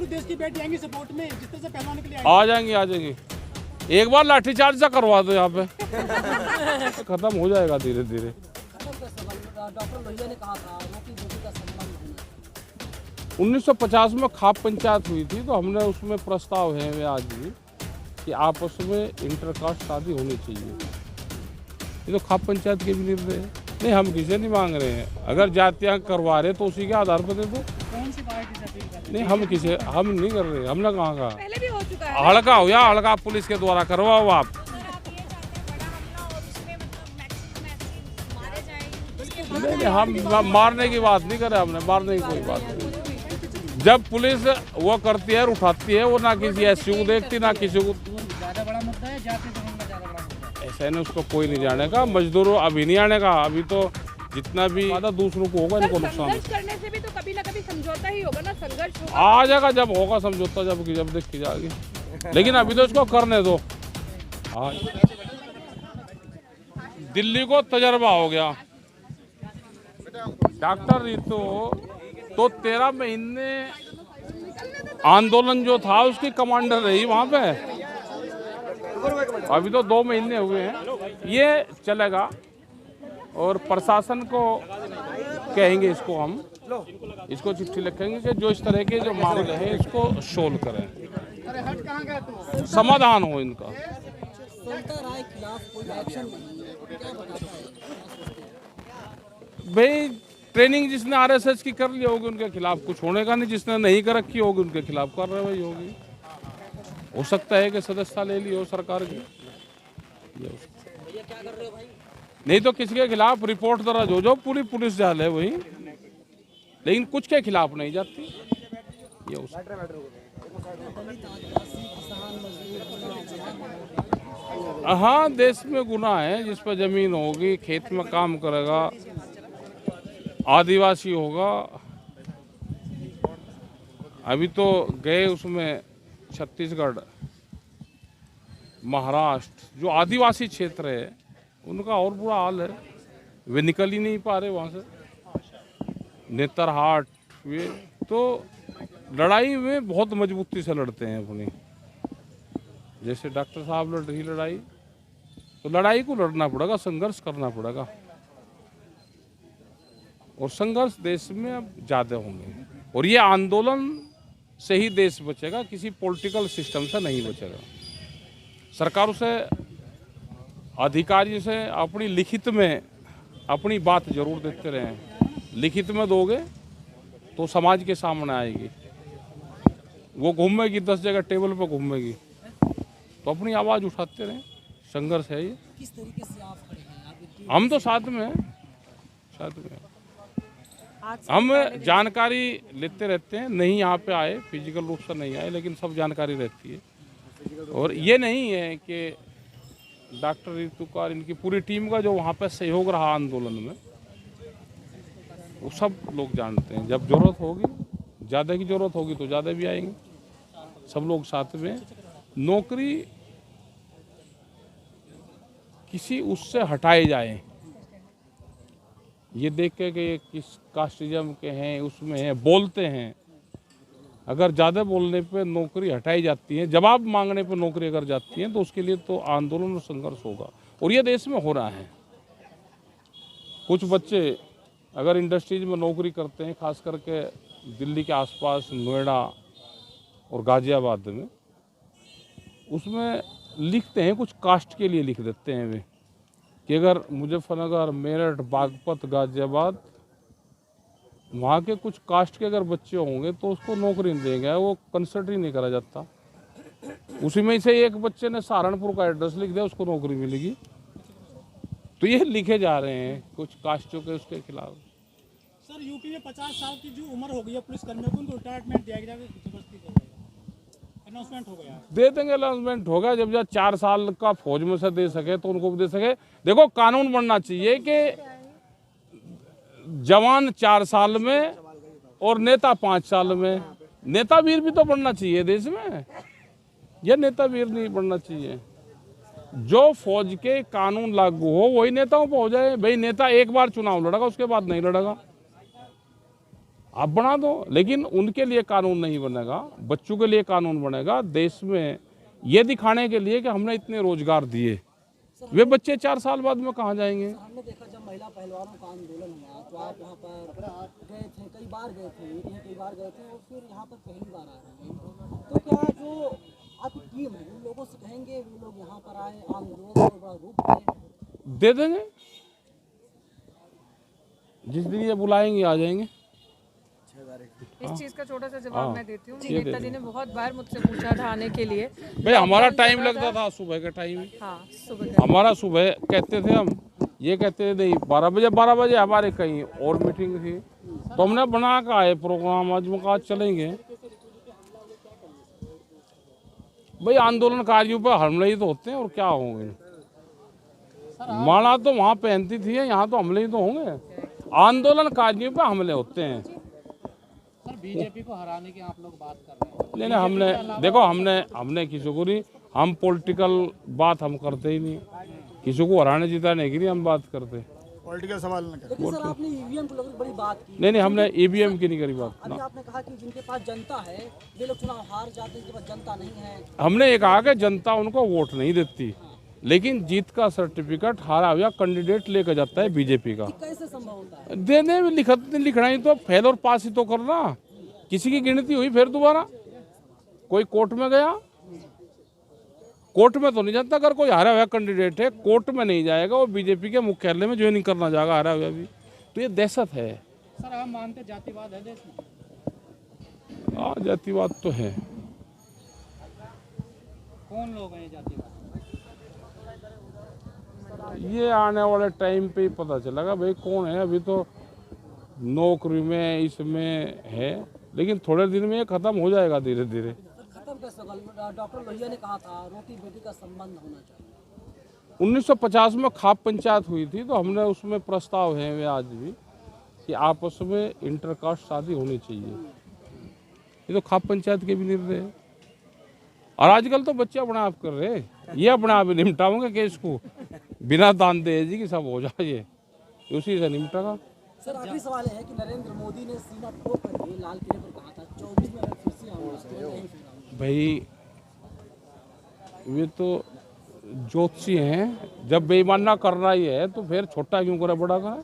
देश की बेटी आएंगी सपोर्ट में, जिस तरह से पहलवानों के लिए आ जाएंगी। एक बार लाठीचार्ज सा करवा दो यहाँ पे खत्म हो जाएगा धीरे धीरे। डॉक्टर लोहिया ने कहा था कि बेटी का सम्मान नहीं। 1950 में खाप पंचायत हुई थी, तो हमने उसमें प्रस्ताव है वे आज भी कि आपस में इंटरकास्ट शादी होनी चाहिए। ये तो खाप पंचायत के भी निर्णय है। नहीं, हम किसी नहीं मांग रहे हैं। अगर जातियाँ करवा रहे तो उसी के आधार पर दे दो। कौन सी पार्टी से अपील कर रहे नहीं, हम नहीं कर रहे। हमने कहाँ कहा पहले भी हो चुका है। हड़का हो या हड़का पुलिस के द्वारा करवाओ आप। नहीं, हम मारने की बात नहीं कर रहे। हमने मारने की कोई बात नहीं। जब पुलिस वो करती है, उठाती है, वो ना किसी एसयू को देखती, ना किसी को। ज्यादा बड़ा मुद्दा है, जाति जमीन का ज्यादा बड़ा मुद्दा है। ऐसा नहीं, उसको कोई नहीं जाने का। मजदूरों अभी नहीं आने का। अभी तो जितना भी वादा दूसरों को होगा, इनको नुकसान। संघर्ष करने से भी तो कभी ना कभी समझौता ही होगा ना, संघर्ष होगा। आ जाएगा जब होगा समझौता, जब देखी जाएगी। लेकिन अभी तो इसको करने दो। दिल्ली को तजर्बा हो गया। डॉक्टर रितु तो 13 महीने आंदोलन जो था उसकी कमांडर रही वहां पे। अभी तो 2 महीने हुए हैं। ये चलेगा और प्रशासन को कहेंगे, इसको चिट्ठी लिखेंगे कि जो इस तरह के जो मामले हैं इसको सोल्व करें, समाधान हो इनका। सविता राय खिलाफ कोई एक्शन नहीं, क्या बताता है? भाई ट्रेनिंग जिसने आरएसएस की कर ली होगी उनके खिलाफ कुछ होने का नहीं, जिसने नहीं कर रखी होगी उनके खिलाफ कार्रवाई होगी। हो सकता है कि सदस्यता ले ली हो सरकार की। भैया क्या कर रहे हो भाई? नहीं तो किसी के खिलाफ रिपोर्ट दर्ज हो, जो पूरी पुलिस जाल है वही, लेकिन कुछ के खिलाफ नहीं जाती। ये हो सकता है। हाँ, देश में गुनाह है। जिस पर जमीन होगी, खेत में काम करेगा, आदिवासी होगा। अभी तो गए उसमें छत्तीसगढ़, महाराष्ट्र, जो आदिवासी क्षेत्र है उनका और बुरा हाल है। वे निकल ही नहीं पा रहे वहाँ से। नेतरहाट वे तो लड़ाई में बहुत मजबूती से लड़ते हैं अपनी। जैसे डॉक्टर साहब लड़ रही लड़ाई, तो लड़ाई को लड़ना पड़ेगा, संघर्ष करना पड़ेगा। और संघर्ष देश में अब ज़्यादा होंगे। और ये आंदोलन से ही देश बचेगा, किसी पॉलिटिकल सिस्टम से नहीं बचेगा। सरकारों से, अधिकारियों से अपनी लिखित में अपनी बात जरूर देते रहें। लिखित में दोगे तो समाज के सामने आएगी। वो घूमेगी 10 जगह टेबल पर घूमेगी, तो अपनी आवाज़ उठाते रहें। संघर्ष है ये। किस तरीके से आप खड़े हैं? हम तो साथ में हैं। हम जानकारी लेते रहते हैं। नहीं यहाँ पे आए, फिजिकल रूप से नहीं आए, लेकिन सब जानकारी रहती है। और ये नहीं है कि डॉक्टर रितु का, इनकी पूरी टीम का जो वहाँ पे सहयोग रहा आंदोलन में, वो सब लोग जानते हैं। जब जरूरत होगी, ज़्यादा की जरूरत होगी तो ज़्यादा भी आएंगे। सब लोग साथ में। नौकरी किसी उससे हटाए जाए, ये देख के कि ये किस कास्टिज्म के हैं, उसमें हैं, बोलते हैं। अगर ज़्यादा बोलने पे नौकरी हटाई जाती है, जवाब मांगने पे नौकरी अगर जाती है, तो उसके लिए तो आंदोलन और संघर्ष होगा। और ये देश में हो रहा है। कुछ बच्चे अगर इंडस्ट्रीज में नौकरी करते हैं, खास करके दिल्ली के आसपास, नोएडा और गाजियाबाद में, उसमें लिखते हैं, कुछ कास्ट के लिए लिख देते हैं वे कि अगर मुजफ्फरनगर, मेरठ, बागपत, गाजियाबाद, वहाँ के कुछ कास्ट के अगर बच्चे होंगे तो उसको नौकरी नहीं देंगे। वो कंसिडर ही नहीं करा जाता। उसी में से एक बच्चे ने सहारनपुर का एड्रेस लिख दिया, उसको नौकरी मिलेगी। तो ये लिखे जा रहे हैं कुछ कास्टों के उसके खिलाफ। सर, यूपी में 50 साल की जो उम्र हो गई है पुलिस कर्मियों को, उनको रिटायरमेंट दिया गया, अनाउंसमेंट हो गया। दे देंगे, अनाउंसमेंट होगा। जब 4 साल का फौज में से दे सके तो उनको भी दे सके। देखो, कानून बनना चाहिए कि जवान 4 साल में और नेता 5 साल में। नेता वीर भी तो बनना चाहिए देश में। यह नेता वीर नहीं बनना चाहिए। जो फौज के कानून लागू हो वही नेताओं पर हो जाए। भाई नेता एक बार चुनाव लड़ेगा, उसके बाद नहीं लड़ेगा। आप बना दो, लेकिन उनके लिए कानून नहीं बनेगा, बच्चों के लिए कानून बनेगा देश में, ये दिखाने के लिए कि हमने इतने रोजगार दिए। वे बच्चे 4 साल बाद में कहाँ जाएंगे? हमने देखा जब महिला पहलवानों का आंदोलन हुआ तो आप यहाँ पर गए थे, कई बार गए थे, कई बार गए थे और फिर यहाँ पर पहली बार आ रहे हैं। तो क्या जो आपकी टीम है उन लोगों से कहेंगे वो लोग यहाँ पर आए, आंदोलन को बड़ा रूप दे देंगे, जिस दिन ये बुलाएंगे आ जाएंगे। इस चीज का छोटा सा जवाब मैं देती हूँ। नेताजी ने बहुत बार मुझसे पूछा था आने के लिए। भाई हमारा टाइम लगता था, सुबह के टाइम, हाँ सुबह हमारा सुबह कहते थे हम, ये कहते थे नहीं 12 बजे हमारे कहीं और मीटिंग थी, तो हमने बना के आए प्रोग्राम, आज में आज चलेंगे। भाई आंदोलनकारियों पर हमले ही तो होते हैं और क्या होंगे। माला तो वहाँ पहनती थी, यहाँ तो हमले ही तो होंगे। आंदोलनकारियों पर हमले होते हैं। सर बीजेपी को हराने की आप लोग बात कर रहे हैं। नहीं हमने देखो, हमने किसी को नहीं, हम पॉलिटिकल बात हम करते ही नहीं, किसी को हराने जिताने की नहीं हम बात करते। पॉलिटिकल सवाल न करें। लेकिन सर आपने ईवीएम को लेकर बड़ी बात की। नहीं हमने ईवीएम की नहीं करी बात अभी ना। आपने कहा कि जिनके पास जनता है वे लोग चुनाव हार जाते हैं, जिनके पास जनता नहीं है। हमने ये कहा कि जनता उनको वोट नहीं देती, लेकिन जीत का सर्टिफिकेट हारा हुआ कैंडिडेट लेकर जाता है बीजेपी का। कैसे संभव होता है? देने में लिखना ही तो फेल और पास ही तो करना। किसी की गिनती हुई फिर दोबारा कोई कोर्ट में गया, कोर्ट में तो नहीं जाता। अगर कोई हारा हुआ कैंडिडेट है कोर्ट में नहीं जाएगा, वो बीजेपी के मुख्यालय में ज्वाइनिंग करना जाएगा हारा हुआ भी। तो ये दहशत है। सर आप मानते जातिवाद है देश में? हाँ जातिवाद तो है। कौन लोग हैं जातिवाद? ये आने वाले टाइम पे ही पता चलेगा भाई कौन है। अभी तो नौकरी में इसमें है, लेकिन थोड़े दिन में ये खत्म हो जाएगा धीरे धीरे। खत्म कैसे होगा? डॉक्टर लोहिया ने कहा था रोटी बेटी का संबंध होना चाहिए। 1950 में खाप पंचायत हुई थी, तो हमने उसमें प्रस्ताव है वे आज भी कि आपस में इंटरकास्ट शादी होनी चाहिए। ये तो खाप पंचायत के भी निर्णय है। और आजकल तो बच्चे अपने आप कर रहे हैं, ये अपने आप ही निपटाओगे केस को, बिना दान दहेज की सब हो जाए, उसी से निपटेगा। सर आखिरी सवाल है कि नरेंद्र मोदी ने सीना ठोक करके लाल किले पर कहा था 24 में फिर से आऊंगा, उसके बाद नहीं फिर आऊंगा। भाई वे तो ज्योतिषी हैं, जब बेईमाना करना ही है तो फिर छोटा क्यों करे बड़ा करे?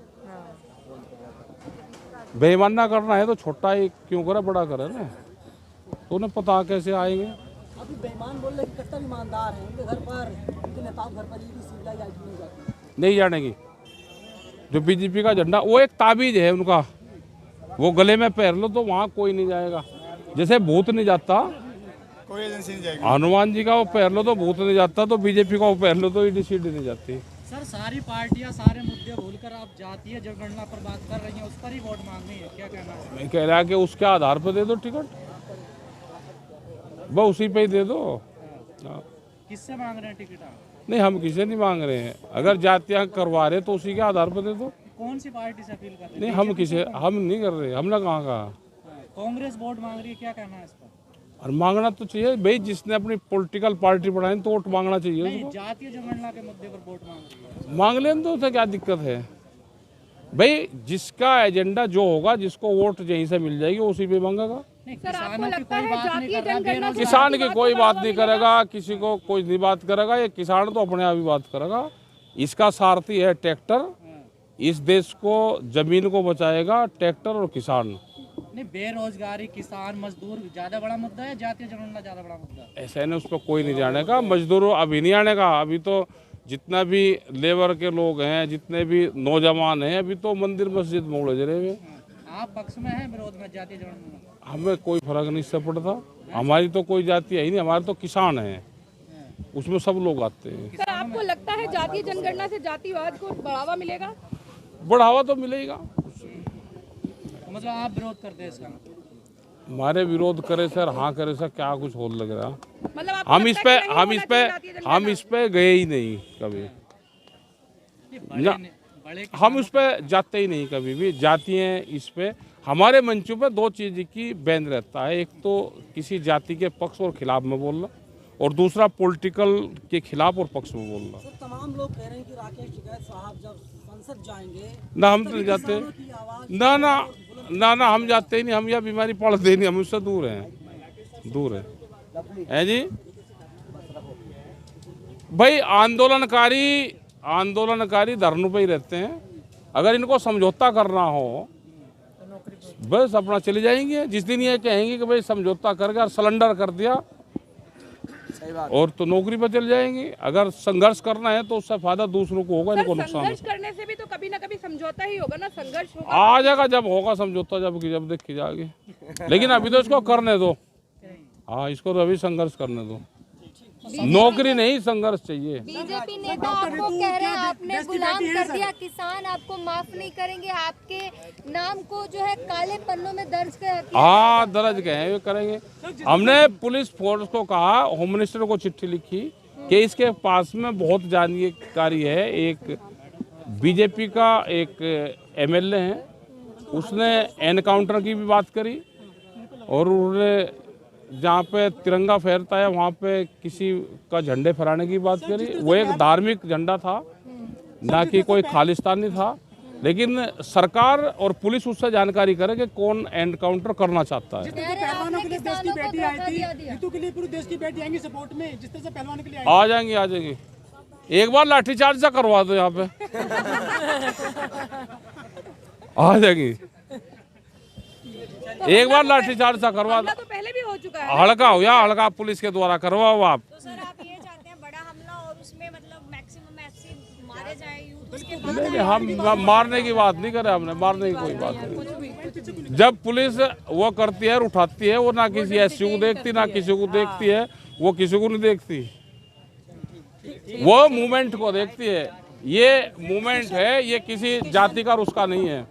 बेईमाना करना है तो छोटा ही क्यों करे बड़ा करे ना। तो उन्हें पता कैसे आएंगे। अभी बेईमान बोल रहे कि कट्टर ईमानदार हैं, उनके घर पर, उनके नेताओं के घर पर ईडी सीबीआई आई नहीं जाती। नहीं जानेगी। जो बीजेपी का झंडा वो एक ताबीज है उनका, वो गले में पहन लो तो वहाँ कोई नहीं जाएगा। जैसे भूत नहीं जाता, कोई एजेंसी नहीं जाएगी। हनुमान जी का वो पहन लो तो भूत नहीं जाता, तो बीजेपी का वो पहन लो तो ईडी सीडी नहीं जाती। सर सारी पार्टियां सारे मुद्दे भूलकर आप जातीय जनगणना पर बात कर रही हैं, उस पर ही वोट मांग रही है, क्या कहना है? मैं कह रहा कि उसके आधार पर दे दो टिकट, बस उसी पे ही दे दो। हाँ। किससे मांग रहे हैं टिकट आप? नहीं हम किसी नहीं मांग रहे हैं, अगर जातियाँ करवा रहे तो उसी के आधार पर दे दो। कौन सी पार्टी से अपील कर रहे नहीं हम नहीं कर रहे, हमने कहाँ कहा। हैं? कांग्रेस वोट मांग रही है, क्या कहना है इस पर? और मांगना तो चाहिए भाई, जिसने अपनी पॉलिटिकल पार्टी बनाई तो वोट मांगना चाहिए उसको। जातीय जनगणना के मुद्दे पर वोट मांग रही है। मांग लें तो उसे क्या दिक्कत है भाई। जिसका एजेंडा जो होगा, जिसको वोट यहीं से मिल जाएगी उसी पे मांगेगा। सर आपको लगता है जातीय जनगणना से किसान की कोई बात नहीं करेगा, किसी को कोई नहीं बात करेगा, ये किसान तो अपने आप ही बात करेगा। इसका सारथी है ट्रैक्टर, इस देश को जमीन को बचाएगा ट्रैक्टर और किसान। नहीं बेरोजगारी, किसान, मजदूर ज्यादा बड़ा मुद्दा है, जातीय जनगणना ज्यादा बड़ा मुद्दा है? ऐसा नहीं, उस पर कोई नहीं जाने का। मजदूरों अभी नहीं आने का। अभी तो जितना भी लेबर के लोग हैं, जितने भी नौजवान हैं, अभी तो मंदिर मस्जिद में उलझ रहे हुए। आप पक्ष में हैं विरोध में जातीय जनगणना? हमें कोई फर्क नहीं से पड़ता। हमारी तो कोई जाति है ही नहीं, हमारे तो किसान हैं, उसमें सब लोग आते हैं। सर आपको लगता है जातीय जनगणना से जातिवाद को बढ़ावा मिलेगा? बढ़ावा तो मिलेगा। मतलब आप विरोध करते हैं इसका? हमारे विरोध करे सर, हाँ करे सर, क्या कुछ और लग रहा। मतलब आपको हम लगता इस पे है कि नहीं हम होना इस पे चाहिए जातीय जनगणना? हम इस पे गए ही नहीं कभी। बड़े हम उस पे जाते ही नहीं कभी भी। जाती हैं इस पे हमारे मंचों पे दो चीज़ की बैन रहता है, एक तो किसी जाति के पक्ष और खिलाफ में बोलना, और दूसरा पॉलिटिकल के खिलाफ और पक्ष में बोलना। सर तमाम लोग कह रहे हैं कि राकेश टिकैत साहब जब संसद जाएंगे ना हम तो नहीं जाते, ना ना हम जाते ही नहीं, हम यह बीमारी पड़ते ही नहीं, हम उससे दूर हैं, दूर है जी। भाई आंदोलनकारी धरनों पे ही रहते हैं, अगर इनको समझौता करना हो बस अपना चले जाएंगे। जिस दिन ये कहेंगे कि भाई समझौता कर गया और सिलेंडर कर दिया और तो नौकरी पर चले जाएंगे। अगर संघर्ष करना है तो उससे फायदा दूसरों को होगा, इनको नुकसान। संघर्ष करने से भी तो कभी ना कभी समझौता ही होगा ना, संघर्ष होगा। आ जाएगा जब होगा समझौता, जब देखी जाएगी, लेकिन अभी तो इसको करने दो। हाँ, इसको तो अभी संघर्ष करने दो, नौकरी नहीं संघर्ष चाहिए। बीजेपी नेता आपको कह रहे हैं आपने गुलाम कर दिया किसान, आपको माफ नहीं करेंगे, आपके नाम को जो है काले पन्नों में दर्ज कर। हाँ, दर्ज करेंगे, करेंगे। हमने पुलिस फोर्स को कहा, होम मिनिस्टर को चिट्ठी लिखी कि इसके पास में बहुत जानकारी है। एक बीजेपी का एक एमएलए है, उसने एनकाउंटर की भी बात करी और उन्होंने जहाँ पे तिरंगा फहरता है वहाँ पे किसी का झंडे फहराने की बात करी। वो एक धार्मिक झंडा था, ना कि कोई खालिस्तानी था। लेकिन सरकार और पुलिस उससे जानकारी करे कि कौन एनकाउंटर करना चाहता है। पहलवानों के लिए देश की बेटी आई थी, ऋतु के लिए पूरे देश की बेटी आएंगी सपोर्ट में, जिस तरह से पहलवानों के लिए आ जाएंगी। एक बार लाठीचार्ज सा करवा दो यहाँ पे आ जाएंगी। एक बार लाठीचार्ज सा करवा दो, तो पहले भी हो चुका है। हल्का हो या हल्का पुलिस के द्वारा करवाओ आप। तो सर आप ये चाहते हैं बड़ा हमला और उसमें मतलब मैक्सिमम ऐसे मारे जाए यूथ, उसके नहीं, हम मारने की बात नहीं करे, हमने मारने की कोई बात नहीं। जब पुलिस वो करती है, उठाती है, वो ना किसी एसयू को देखती, ना किसी को देखती है, वो किसी को नहीं देखती, वो मूवमेंट को देखती है। ये मूवमेंट है, ये किसी जाति का उसका नहीं है।